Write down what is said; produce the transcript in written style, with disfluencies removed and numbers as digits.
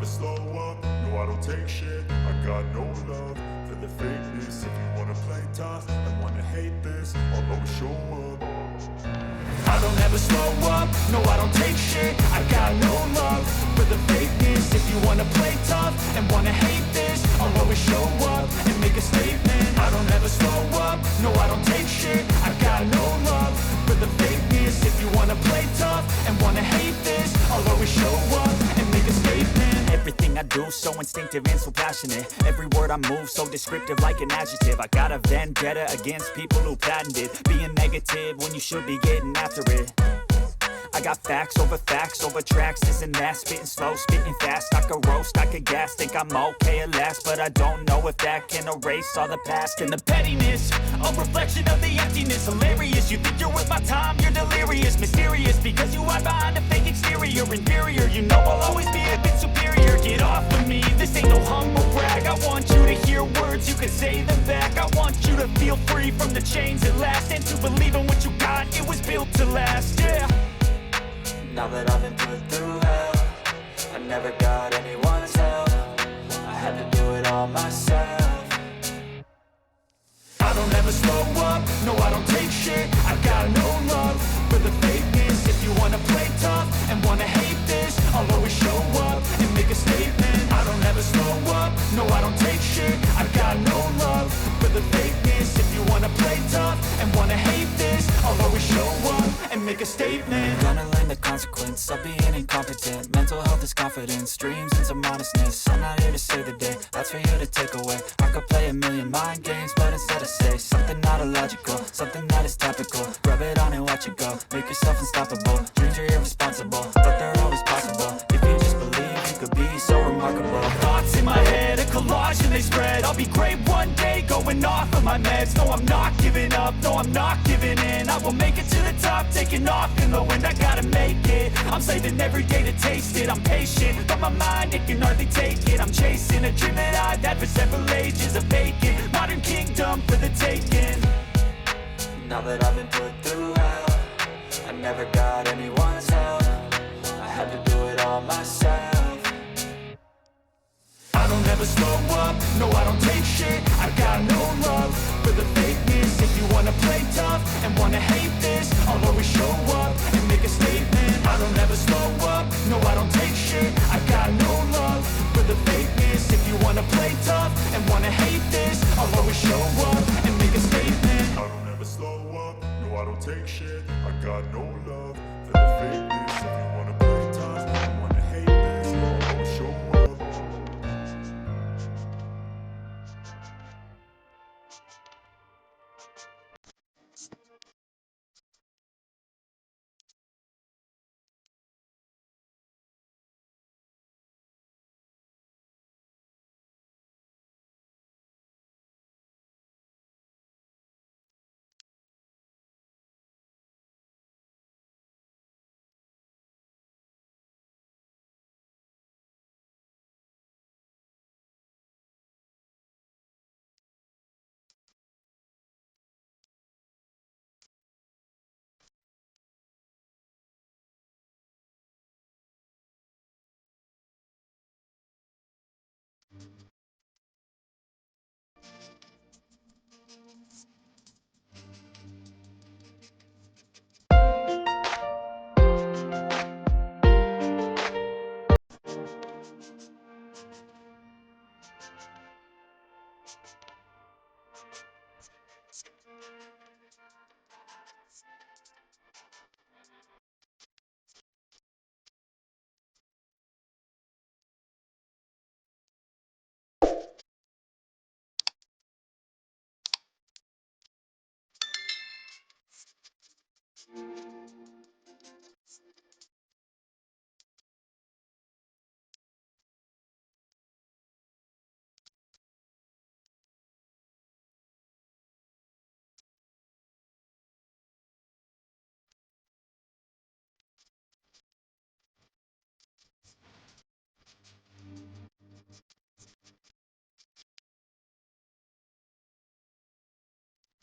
slow up, no I don't take shit. I got no love for the fakeness. If you wanna play tough and wanna hate this, I'll always show up. I don't ever slow up, no I don't take shit. I got no love for the fakeness. If you wanna play tough and wanna hate this, I'll always show up and make a statement. I don't ever slow up, no I don't take shit. I got no love for the fakeness. If you wanna play tough and wanna hate this, I'll always show up and make a statement. Everything I do so instinctive and so passionate. Every word I move so descriptive like an adjective. I got a vendetta against people who patented being negative when you should be getting after it. I got facts over tracks, this and that. Spitting slow, spitting fast. I could roast, I could gas. Think I'm okay at last, but I don't know if that can erase all the past. And the pettiness, a reflection of the emptiness. Hilarious, you think you're worth my time, you're delirious. Mysterious, because you hide behind a fake exterior. Inferior, you know I'll always be a bit superior. Get off of me, this ain't no humble brag. I want you to hear words, you can say them back. I want you to feel free from the chains at last, and to believe in what you got, it was built to last, yeah. Now that I've been put through hell, I never got anyone's help. I had to do it all myself. I don't ever slow up, no I don't take shit. I got no love for the fakeness. If you wanna play tough and wanna hate this, I'll always show up and make a statement. I don't ever slow up, no I don't take shit. I got no love for the fakeness. If you wanna play tough and wanna hate this, I'll always show up and make a statement. Gonna learn the consequence of being incompetent. Mental health is confidence, dreams and some modestness. I'm not here to save the day, that's for you to take away. I could play a million mind games, but instead I say something not illogical, something that is topical. Rub it on and watch it go, make yourself unstoppable. Dreams are irresponsible, but they're always possible. If you just believe, you could be so remarkable. Thoughts in my head, a collage and they spread. I'll be great one day, going off of my meds. No, I'm not giving up, no, I'm not giving in. I will make it to the top, taking off in the wind. I gotta make it, I'm saving every day to taste it. I'm patient, but my mind, it can hardly take it. I'm chasing a dream that I've had for several ages. A vacant, modern kingdom for the taking. Now that I've been put through hell, I never got anyone's help. I had to do it all myself. I don't ever slow up, no I don't take shit. I got no love for the fakeness. If you wanna play tough and wanna hate this, I'll always show up and make a statement. I don't ever slow up, no I don't take shit. I got no love for the fakeness. If you wanna play tough and wanna hate this, I'll always show up and make a statement. I don't ever slow up, no I don't take shit. I got no love